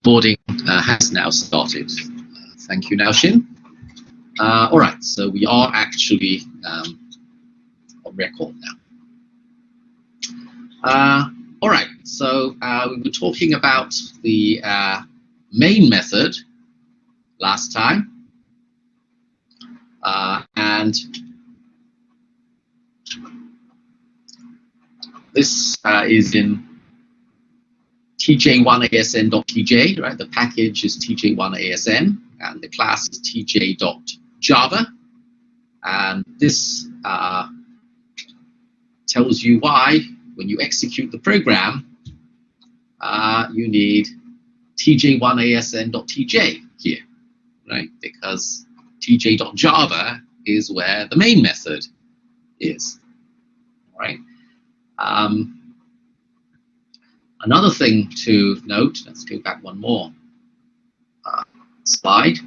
Recording has now started. Thank you, Naoxin. All right, so we are actually on record now. All right, so we were talking about the main method last time, and this is in tj1asn.tj, right? The package is tj1asn, and the class is tj.java. And this tells you why, when you execute the program, you need tj1asn.tj here, right? Because tj.java is where the main method is, right? Another thing to note, let's go back one more slide,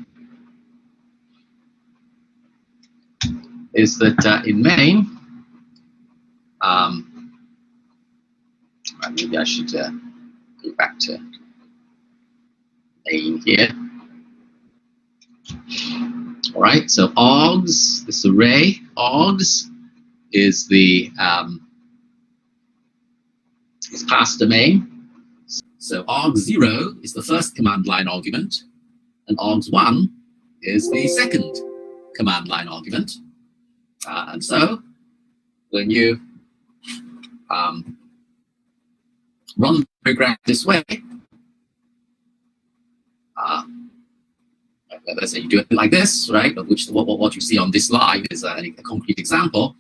is that in main, maybe I should go back to main here. All right, so args, this array, args is the is class domain. So args0 is the first command line argument, and args1 is the second command line argument. And so when you run the program this way, let's say you do it like this, right? Of which what you see on this slide is a concrete example.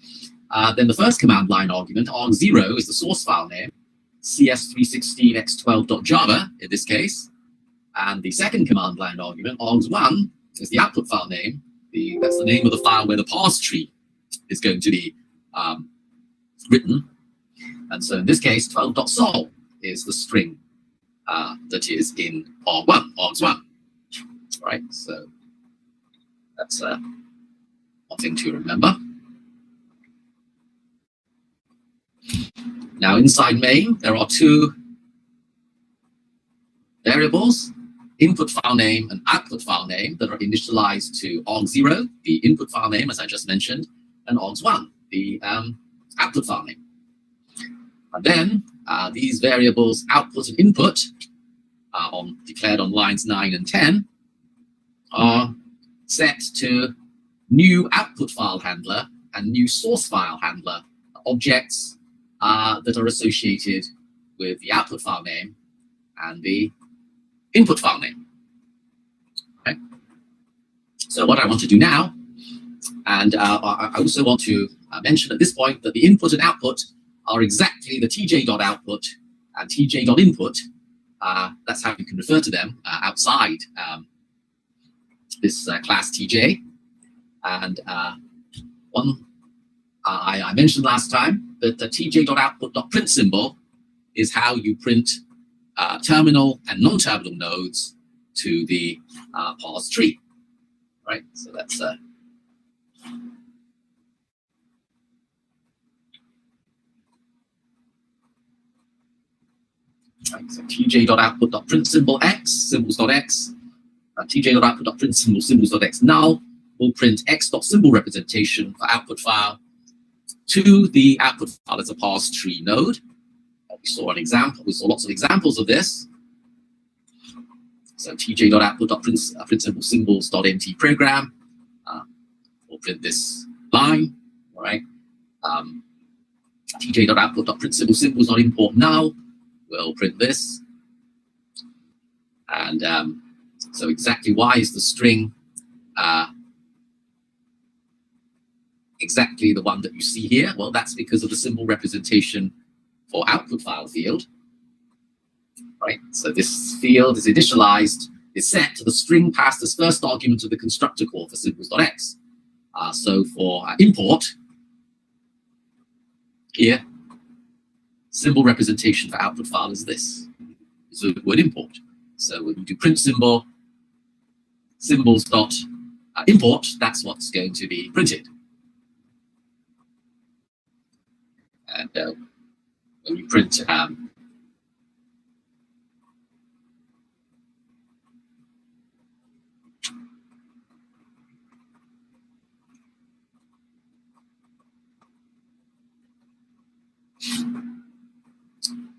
Then the first command line argument, arg0, is the source file name, cs316x12.java in this case, and the second command line argument, args1, is the output file name. That's the name of the file where the parse tree is going to be written. And so in this case, 12.sol is the string that is in args1. Right, so that's one thing to remember. Now inside main, there are two variables, input file name and output file name, that are initialized to arg0, the input file name, as I just mentioned, and args1, the output file name. And then these variables, output and input, declared on lines 9 and 10, are set to new output file handler and new source file handler objects that are associated with the output file name and the input file name. Okay. So what I want to do now, and I also want to mention at this point that the input and output are exactly the tj.output and tj.input. That's how you can refer to them outside this class tj. And one I mentioned last time that the tj.output.print symbol is how you print terminal and non-terminal nodes to the parse tree, right? So that's right, so tj.output.print symbol x, symbols.x, tj.output.print symbols.x null will print x.symbol representation for output file to the output file as a parse tree node. We saw an example. We saw lots of examples of this. So tj.output.print symbols.mt program will print this line. All right. tj.output.print symbols.import null will print this. And so exactly why is the string exactly the one that you see here? Well, that's because of the symbol representation for output file field, right? So this field is initialized, is set to the string passed as first argument of the constructor call for symbols.x. So for import, here, symbol representation for output file is this, is the word import. So when you do print symbol, symbols.import, that's what's going to be printed. And when you print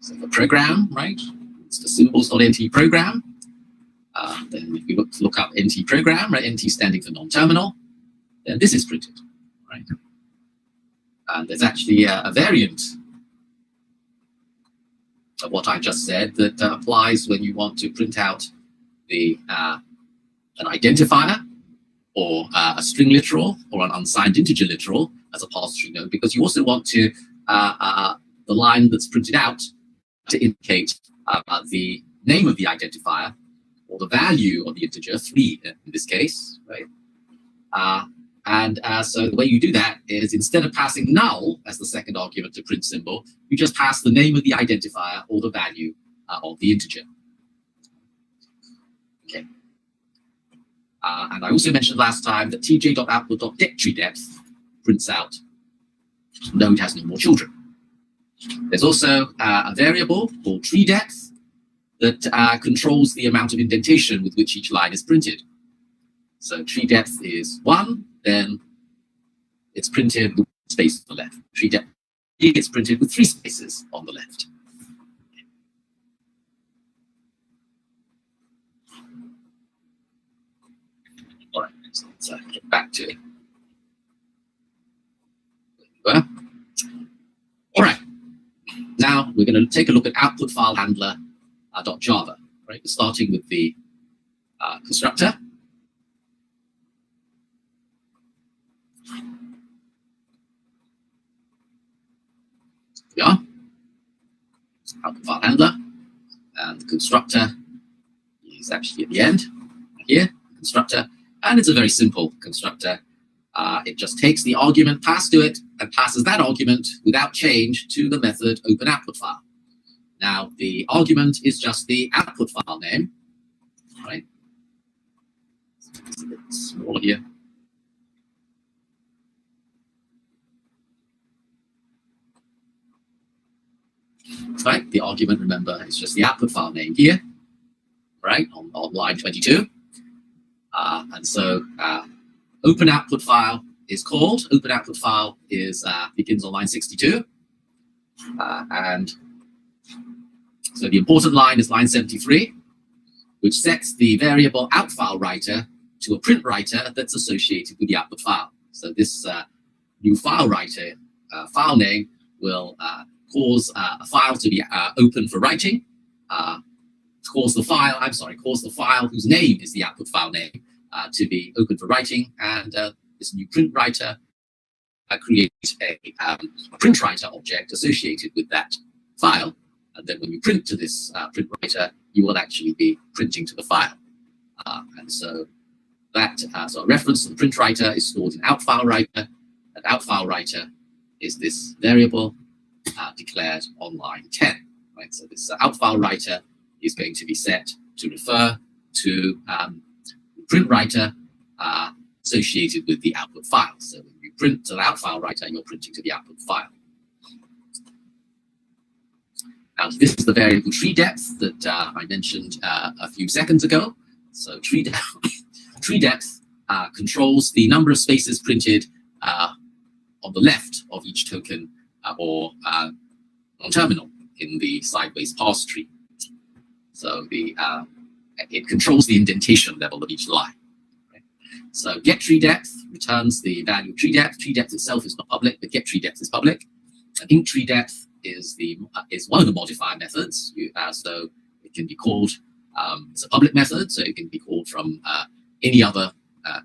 So the program, right? It's the symbols.nt program. Then if we look up NT program, right? NT standing for non-terminal, then this is printed, right? And there's actually a variant of what I just said that applies when you want to print out the an identifier or a string literal or an unsigned integer literal as a pass-through node, because you also want to the line that's printed out to indicate the name of the identifier or the value of the integer, 3 in this case, right? So the way you do that is, instead of passing null as the second argument to print symbol, you just pass the name of the identifier or the value of the integer. Okay. And I also mentioned last time that tj.output.getTreeDepth prints out node has no more children. There's also a variable called treeDepth that controls the amount of indentation with which each line is printed. So treeDepth is 1, then it's printed with space on the left. treeDepth is printed with 3 spaces on the left. All right, so let's get back to it. All right, now we're going to take a look at output file handler .java, right? Starting with the constructor. Here we are. Output file handler, and the constructor is actually at the end here. Constructor, and it's a very simple constructor. It just takes the argument passed to it and passes that argument without change to the method openOutputFile. Now, the argument is just the output file name, right? It's a bit small here. Right, the argument, remember, is just the output file name here, right, on line 22. And so openOutputFile is called. OpenOutputFile is begins on line 62. And so the important line is line 73, which sets the variable outFileWriter to a print writer that's associated with the output file. So this new FileWriter file name will cause a file to be open for writing, cause the file whose name is the output file name to be open for writing, and this new print writer creates a print writer object associated with that file. And then when you print to this print writer, you will actually be printing to the file. And so that so a reference to the print writer is stored in outFileWriter, and outFileWriter is this variable declared on line 10. Right? So this outFileWriter is going to be set to refer to the print writer associated with the output file. So when you print to the outFileWriter, you're printing to the output file. Now, this is the variable treeDepth that I mentioned a few seconds ago. So treeDepth controls the number of spaces printed on the left of each token or non-terminal in the sideways parse tree. So it controls the indentation level of each line. Right? So getTreeDepth returns the value of treeDepth. treeDepth itself is not public, but getTreeDepth is public. And incTreeDepth is one of the modifier methods. So it can be called, it's a public method, so it can be called from any other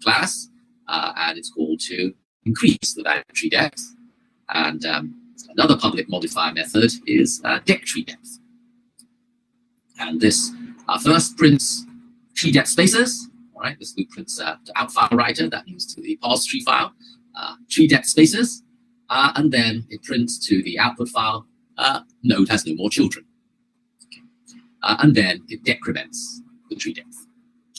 class, and it's called to increase the value of treeDepth. And another public modifier method is decTreeDepth. And this first prints treeDepth spaces. All right, this loop prints to outFileWriter, that means to the parse tree file, treeDepth spaces. And then it prints to the output file, node has no more children. Okay. And then it decrements the treeDepth.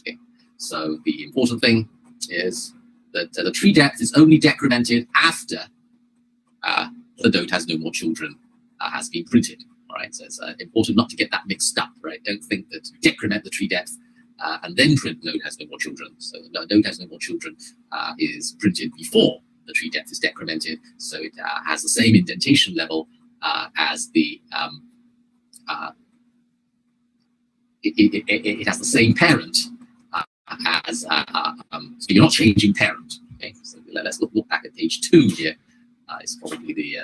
Okay. So the important thing is that the treeDepth is only decremented after the node has no more children has been printed. All right, so it's important not to get that mixed up, right? Don't think that you decrement the treeDepth and then print node has no more children. So node has no more children is printed before the treeDepth is decremented, so it has the same indentation level as the it has the same parent as, so you're not changing parent. Okay, so let's look back at page 2 here. It's probably the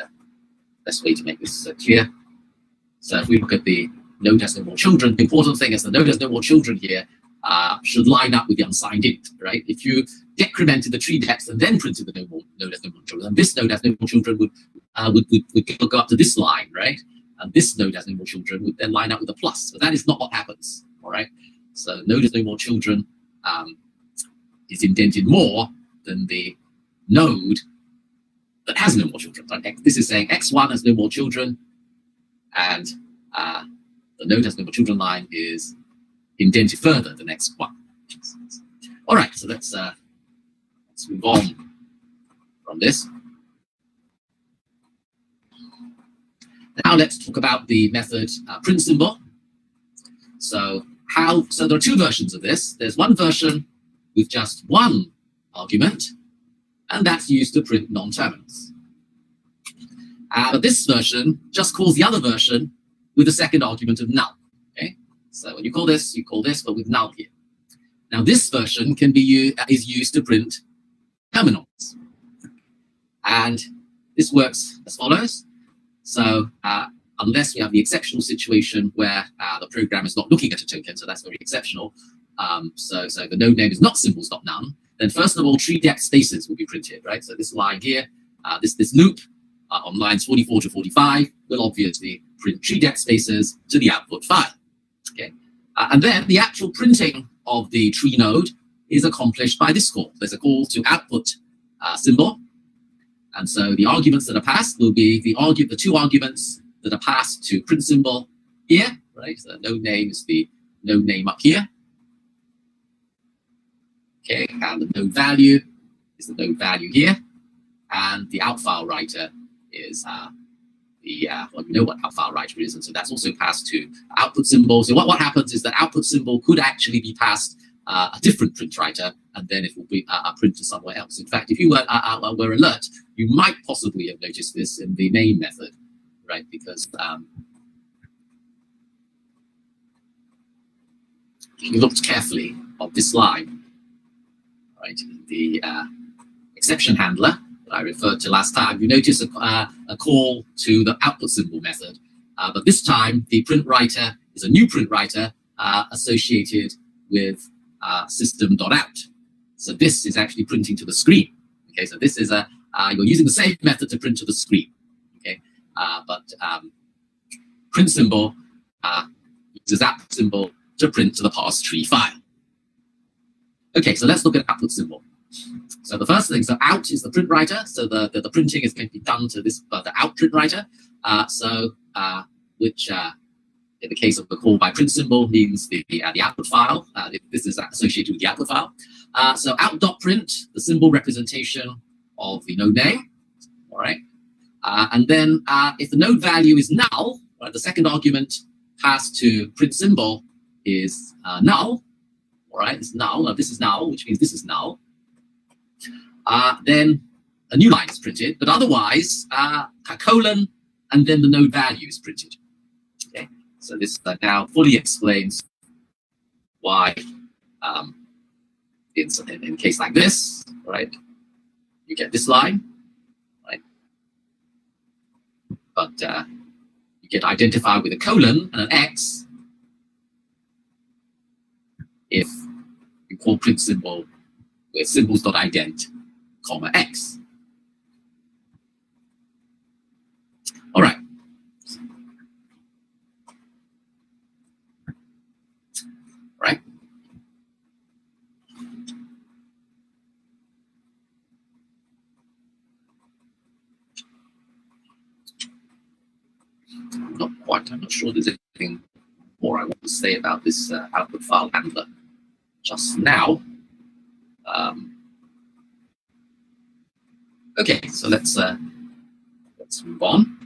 best way to make this clear. So if we look at the node has no more children, the important thing is the node has no more children here should line up with the unsigned int, right? If you decremented the tree depth and then printed the node has no more children, then this node has no more children would go up to this line, right? And this node has no more children would then line up with a plus. But that is not what happens, all right? So node has no more children is indented more than the node that has no more children. Right? This is saying x1 has no more children, and the node has no more children line is indented further than x1. All right, so let's move on from this. Now let's talk about the method print symbol. So there are two versions of this. There's one version with just one argument, and that's used to print non-terminals. But this version just calls the other version with a second argument of null. Okay, so when you call this, but with null here. Now this version is used to print terminals, and this works as follows. So unless we have the exceptional situation where the program is not looking at a token, so that's very exceptional. So the node name is not symbols.none. Then first of all, tree depth spaces will be printed, right? So this line here, this loop on lines 44 to 45 will obviously print tree depth spaces to the output file. Okay, and then the actual printing of the tree node is accomplished by this call. There's a call to output symbol. And so the arguments that are passed will be the two arguments that are passed to print symbol here, right? So the node name is the node name up here. Okay, and the node value is the node value here. And the out file writer is well, you know what out file writer is, and so that's also passed to output symbol. So what happens is that output symbol could actually be passed a different print writer, and then it will be printed somewhere else. In fact, if you were alert, you might possibly have noticed this in the main method, right? Because if you looked carefully at this line, right, the exception handler that I referred to last time, you notice a call to the output symbol method, but this time the print writer is a new print writer associated with system.out. So this is actually printing to the screen. Okay, so this is you're using the same method to print to the screen. Okay, but print symbol uses output symbol to print to the parse tree file. Okay, so let's look at output symbol. So the first thing, so out is the print writer. So the printing is going to be done to this the out print writer. Which in the case of the call by print symbol means the output file. This is associated with the output file. So out.print, the symbol representation of the node name. All right. And then if the node value is null, right, the second argument passed to print symbol is null. All right, it's null. Now this is null, which means this is null. Then a new line is printed, but otherwise a colon and then the node value is printed. Okay, so this now fully explains why in a case like this, right, you get this line, right, but you get identified with a colon and an X if you call print symbol with symbols.ident, comma X. All right. Right. I'm not sure there's anything more I want to say about this output file handler just now. Okay, so let's move on.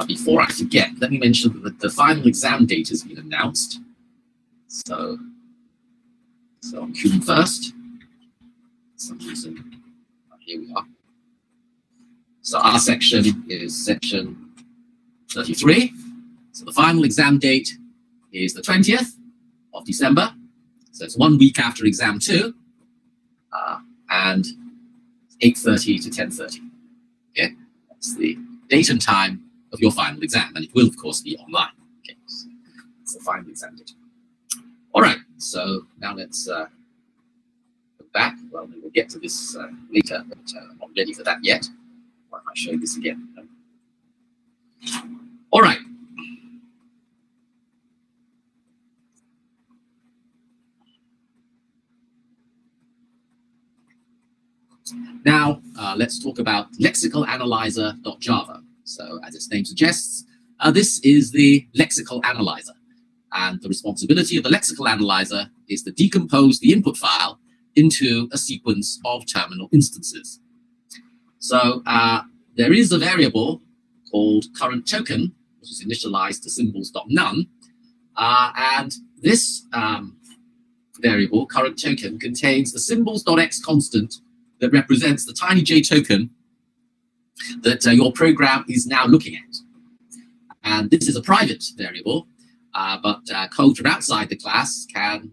Before I forget, let me mention that the final exam date has been announced. So on June 1st, for some reason, here we are. So our section is section 33. So the final exam date is the 20th of December. So it's 1 week after exam 2, and 8:30 to 10:30. Okay, that's the date and time of your final exam, and it will of course be online. Okay, so that's the final exam date. All right, so now let's look back. Well, we'll get to this later, but I'm not ready for that yet. Why am I showing this again? All right. Now, let's talk about lexicalanalyzer.java. So, as its name suggests, this is the lexical analyzer. And the responsibility of the lexical analyzer is to decompose the input file into a sequence of terminal instances. So, there is a variable called current token, which is initialized to symbols.none. And this variable, current token, contains the symbols.x constant that represents the tiny j token that your program is now looking at. And this is a private variable, but code from outside the class can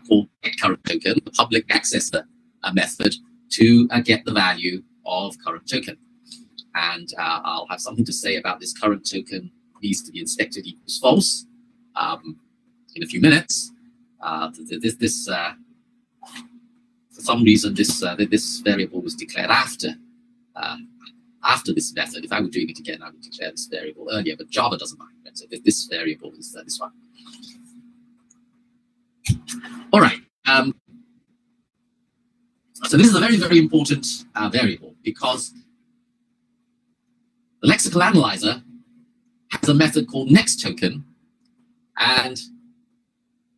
call getCurrent token, the public accessor method, to get the value of current token. And I'll have something to say about this current token needs to be inspected equals false in a few minutes. For some reason, this variable was declared after this method. If I were doing it again, I would declare this variable earlier, but Java doesn't mind. Right? So this variable is this one. All right. So this is a very, very important variable because the lexical analyzer has a method called nextToken, and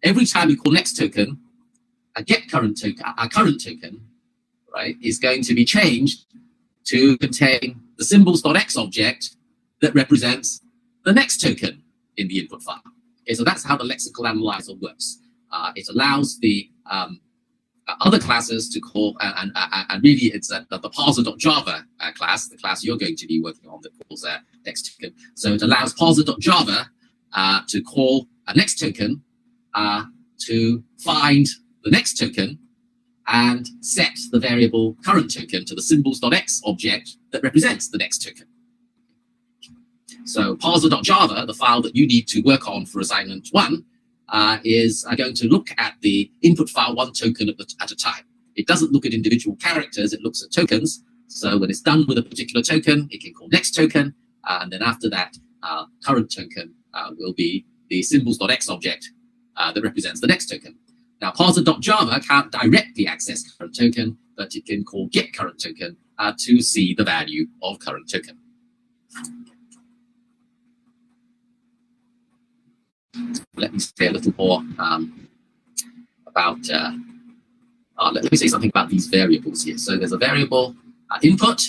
every time you call nextToken, a getCurrent token, a current token, right, is going to be changed to contain the symbols.x object that represents the next token in the input file. Okay, so that's how the lexical analyzer works. It allows the other classes to call, and really it's the parser.java class, the class you're going to be working on, that calls next token. So it allows parser.java to call a next token to find the next token and set the variable current token to the symbols.x object that represents the next token. So parser.java, the file that you need to work on for assignment 1, is going to look at the input file 1 token at a time. It doesn't look at individual characters, it looks at tokens. So when it's done with a particular token, it can call next token, and then after that, current token will be the symbols.x object that represents the next token. Now, parser.java can't directly access current token, but it can call getCurrentToken to see the value of current token. Let me say a little more about, let me say something about these variables here. So there's a variable input,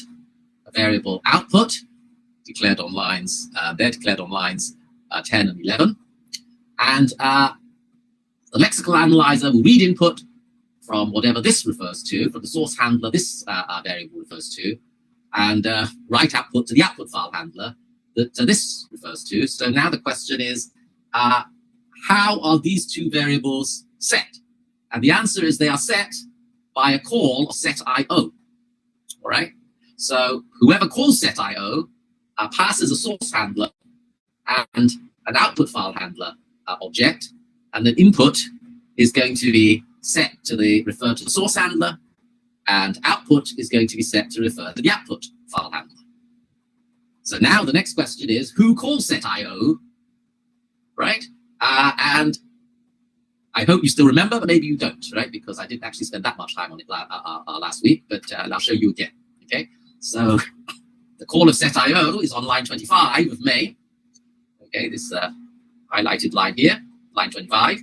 a variable output, declared on lines, they're declared on lines 10 and 11. And the lexical analyzer will read input from whatever this refers to, from the source handler this variable refers to, and write output to the output file handler that this refers to. So now the question is, how are these two variables set? And the answer is they are set by a call of setIO. All right. So whoever calls setIO passes a source handler and an output file handler object, and the input is going to be set to refer to the source handler, and output is going to be set to refer to the output file handler. So now the next question is, who calls setIO, right? And I hope you still remember, but maybe you don't, right? Because I didn't actually spend that much time on it last week, but I'll show you again, okay? So the call of setIO is on line 25 of May. Okay, this highlighted line here, line 25.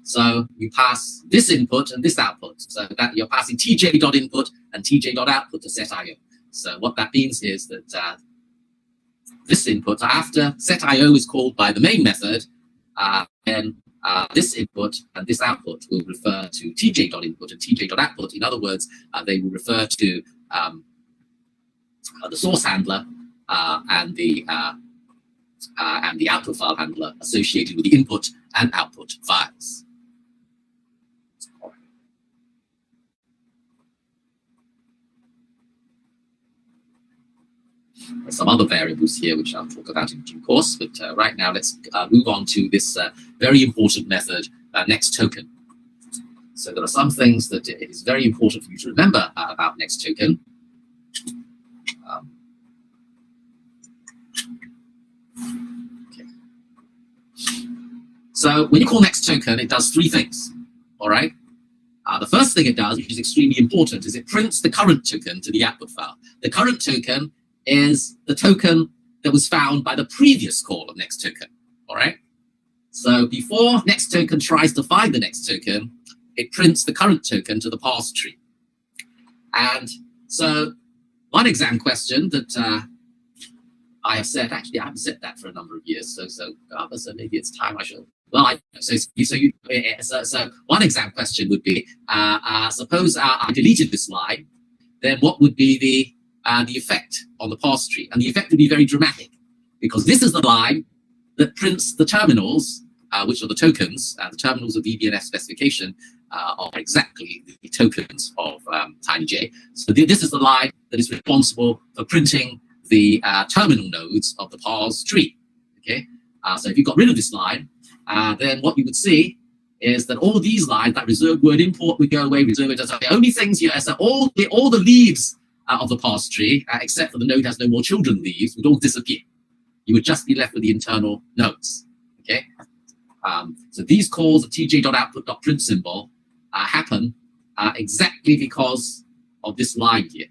So you pass this input and this output. So that you're passing tj.input and tj.output to setIO. So what that means is that this input, after setIO is called by the main method, then this input and this output will refer to tj.input and tj.output. In other words, they will refer to the source handler and the output file handler associated with the input and output files. There's some other variables here which I'll talk about in due course, but right now let's move on to this very important method, next token. So there are some things that it is very important for you to remember about next token. Okay. So when you call next token, it does three things. All right. The first thing it does, which is extremely important, is it prints the current token to the output file. The current token is the token that was found by the previous call of next token. All right. So before next token tries to find the next token, it prints the current token to the parse tree. And so one exam question that I have set, actually I haven't set that for a number of years, so maybe it's time I should. Well, so one exam question would be, suppose I deleted this line, then what would be the effect on the parse tree? And the effect would be very dramatic, because this is the line that prints the terminals, which are the tokens. The terminals of the EBNF specification are exactly the tokens of TinyJ. So this is the line that is responsible for printing the terminal nodes of the parse tree. Okay, so if you got rid of this line, then what you would see is that all these lines, that reserved word import would go away, reserved word, the only things here, so all the leaves of the parse tree, except for the node has no more children leaves, would all disappear. You would just be left with the internal nodes. Okay, so these calls of tj.output.print symbol happen exactly because of this line here.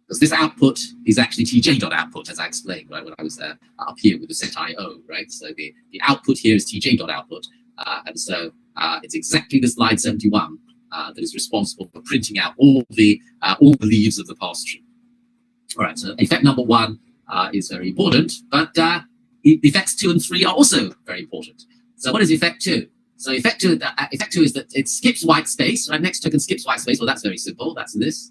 Because this output is actually tj.output, as I explained, right, when I was up here with the set IO, right? So the output here is tj.output, and so it's exactly this line 71 that is responsible for printing out all the leaves of the parse tree. All right, so effect number one is very important, but effects 2 and 3 are also very important. So what is effect 2? So effect 2 is that it skips white space, right? Next token skips white space. Well, that's very simple. That's this.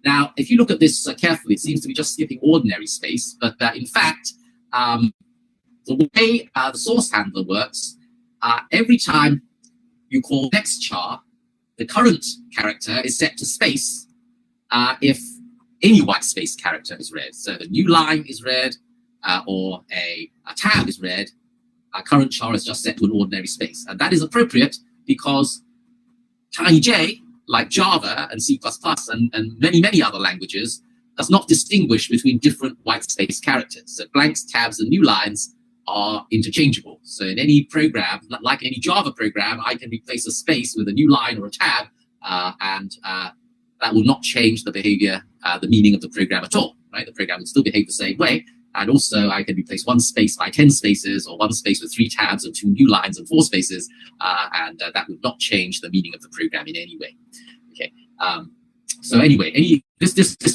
Now, if you look at this carefully, it seems to be just skipping ordinary space, but in fact, the way the source handler works, every time you call next char, the current character is set to space if any white space character is read. So the new line is read, or a tab is read, current char is just set to an ordinary space. And that is appropriate because TinyJ, like Java and C++ and many other languages, does not distinguish between different white space characters. So blanks, tabs, and new lines are interchangeable. So in any program, like any Java program, I can replace a space with a new line or a tab, and that will not change the behavior, the meaning of the program at all, right? The program will still behave the same way. And also I can replace one space by 10 spaces, or one space with 3 tabs and 2 new lines and 4 spaces, and that would not change the meaning of the program in any way. Okay. So anyway,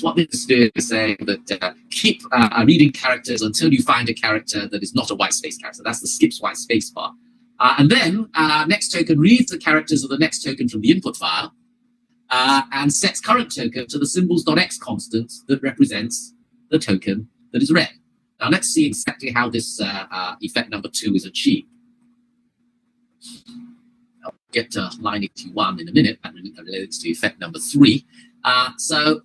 what this is doing is saying that keep reading characters until you find a character that is not a white space character. That's the skips white space part. And then next token reads the characters of the next token from the input file and sets current token to the symbols.x constant that represents the token that is read. Now let's see exactly how this effect number 2 is achieved. I'll get to line 81 in a minute. That relates to effect number 3. So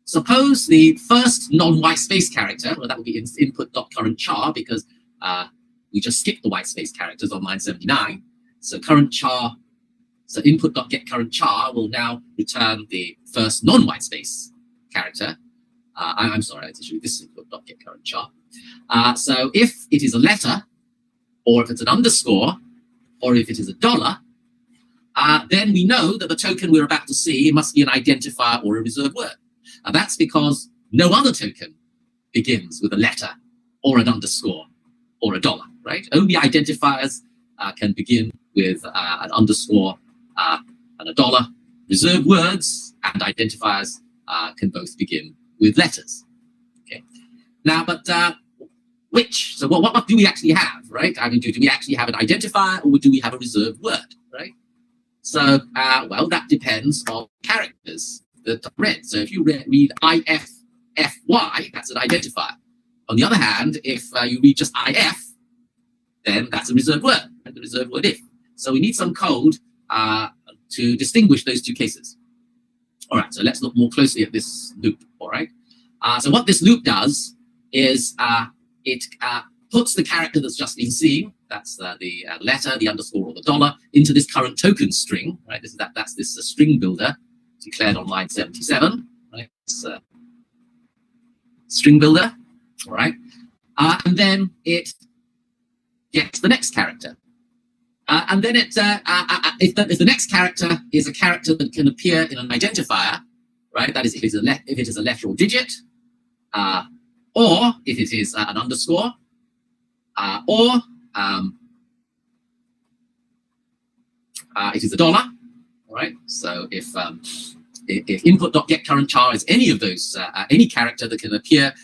suppose the first non-white space character, well, that would be input.current_char, because we just skipped the white space characters on line 79. So current char, so input.getCurrentChar will now return the first non-white space character. I'm sorry, it's actually this input.getCurrentChar. So if it is a letter, or if it's an underscore, or if it is a dollar, then we know that the token we're about to see must be an identifier or a reserved word. And that's because no other token begins with a letter or an underscore or a dollar, right? Only identifiers can begin with an underscore and a dollar. Reserved words and identifiers can both begin with letters. Okay. Now, but so what do we actually have, right? I mean, do we actually have an identifier, or do we have a reserved word, right? So, well, that depends on characters that I read. So if you read IFFY, that's an identifier. On the other hand, if you read just IF, then that's a reserved word, right? The reserved word if. So we need some code to distinguish those two cases. All right, so let's look more closely at this loop, all right? So what this loop does is it puts the character that's just been seen, that's the letter, the underscore, or the dollar, into this current token string, right? That's this string builder declared on line 77, right? It's string builder, all right? And then it gets the next character. And then if the next character is a character that can appear in an identifier, right? That is, if it is a letter or digit, or if it is an underscore, or it is a dollar, all right? So if input.getCurrentChar is any of those, any character that can appear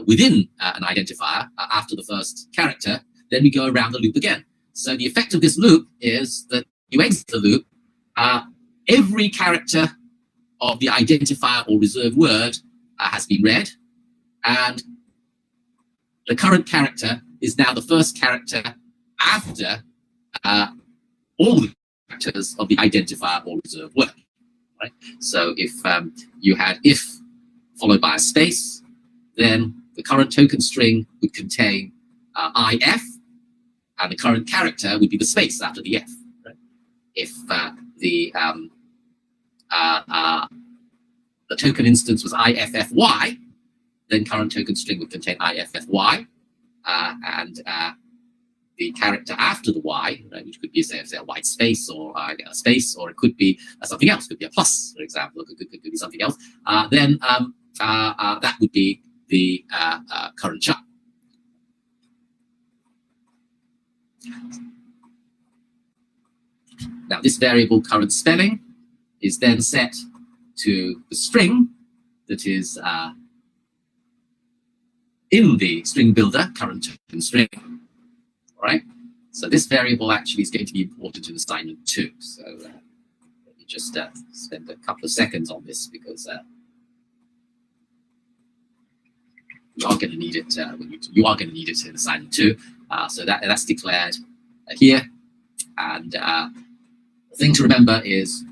within an identifier after the first character, then we go around the loop again. So the effect of this loop is that you exit the loop, every character of the identifier or reserved word has been read, and the current character is now the first character after all the characters of the identifier or reserved word. Right? So if you had if followed by a space, then the current token string would contain IF, and the current character would be the space after the F. Right? If the token instance was IFFY, then current token string would contain IFFY, and the character after the Y, right, which could be say a white space or a space, or it could be something else. It could be a plus, for example. It could be something else. Then that would be the current char. Now, this variable current spelling is then set to the string that is in the string builder, current token string. All right. So this variable actually is going to be important in assignment 2. So let me just spend a couple of seconds on this, because you are going to need it you are going to need it in assignment 2. So that's declared here. And the thing to remember is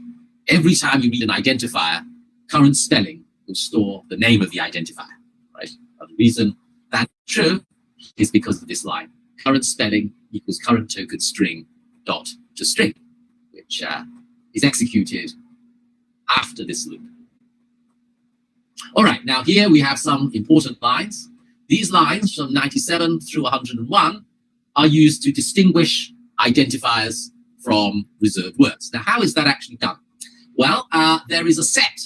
every time you read an identifier, current spelling will store the name of the identifier, right? And the reason that's true is because of this line. Current spelling equals current token string dot to string, which is executed after this loop. All right, now here we have some important lines. These lines from 97 through 101 are used to distinguish identifiers from reserved words. Now, how is that actually done? Well, there is a set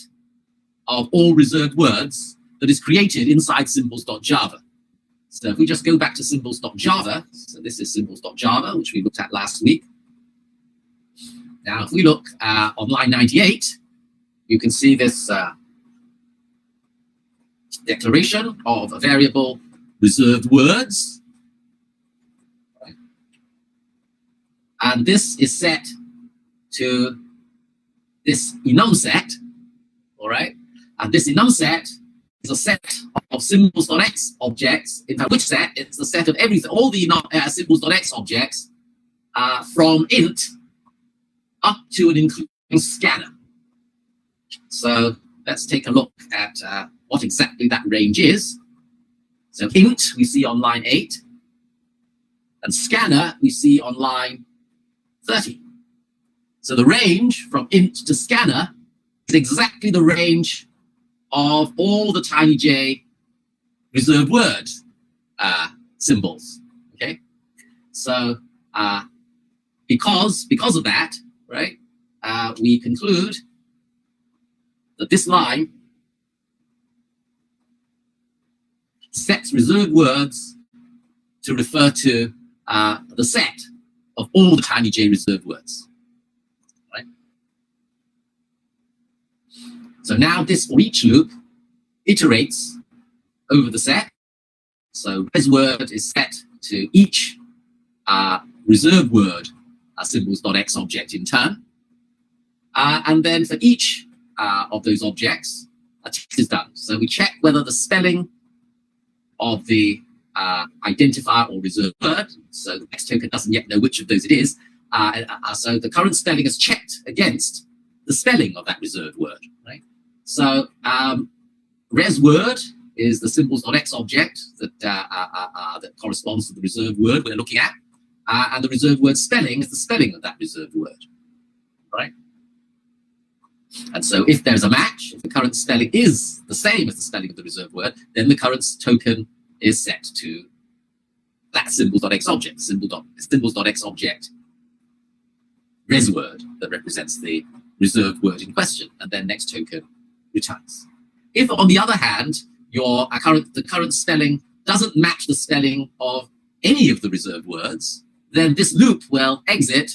of all reserved words that is created inside symbols.java. So if we just go back to symbols.java, so this is symbols.java, which we looked at last week. Now, if we look on line 98, you can see this declaration of a variable reserved words. And this is set to this enum set, all right? And this enum set is a set of symbols.x objects. In fact, which set? It's the set of everything, all the symbols.x objects from int up to and including scanner. So let's take a look at what exactly that range is. So int we see on line 8, and scanner we see on line 30. So the range from int to scanner is exactly the range of all the TinyJ reserved word symbols. Okay, so because of that, right, we conclude that this line sets reserved words to refer to the set of all the TinyJ reserved words. Right? So now this for each loop iterates over the set. So res word is set to each reserved word symbols.x object in turn. And then for each of those objects, a test is done. So we check whether the spelling of the identifier or reserved word, so the next token doesn't yet know which of those it is, so the current spelling is checked against the spelling of that reserved word, right? So res word is the symbols.x object that corresponds to the reserved word we're looking at, and the reserved word spelling is the spelling of that reserved word, right? And so if there's a match, if the current spelling is the same as the spelling of the reserved word, then the current token is set to that symbols.x object, symbols.x object res word that represents the reserved word in question, and then next token returns. If, on the other hand, the current spelling doesn't match the spelling of any of the reserved words, then this loop will exit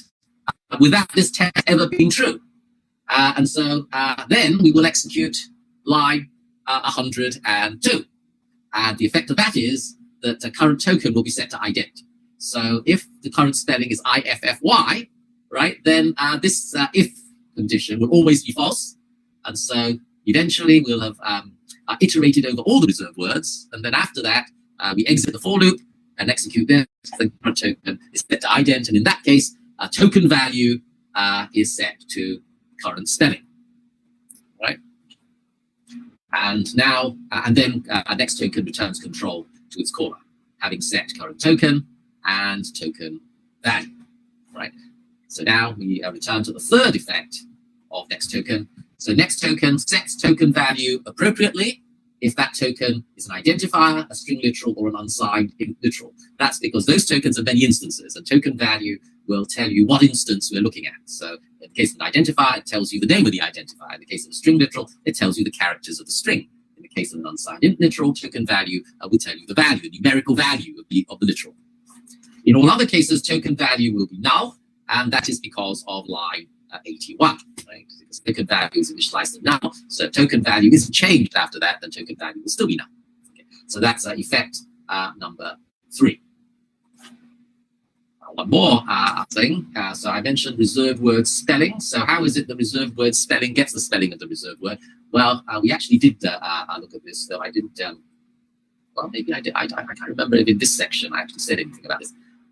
without this test ever being true. And so then we will execute line 102. And the effect of that is that the current token will be set to ident. So if the current spelling is IFFY, right, then this if condition will always be false. And so eventually we'll have iterated over all the reserved words. And then after that, we exit the for loop and execute this. The current token is set to ident. And in that case, token value is set to current spelling, right? And now, and then next token returns control to its caller, having set current token and token value, right? So now we return to the third effect of next token. So next token sets token value appropriately if that token is an identifier, a string literal, or an unsigned literal. That's because those tokens are many instances, and token value will tell you what instance we're looking at. So in the case of an identifier, it tells you the name of the identifier. In the case of a string literal, it tells you the characters of the string. In the case of an unsigned literal, token value will tell you the value, the numerical value of the literal. In all other cases, token value will be null, and that is because of line 81, right? Because token value is initialized to null, so if token value isn't changed after that, then token value will still be null. Okay. So that's effect number 3. One more thing. So I mentioned reserved word spelling. So how is it the reserved word spelling gets the spelling of the reserved word? Well, we actually did look at this, though I didn't. Well, maybe I did. I can't remember if in this section I actually said anything about this.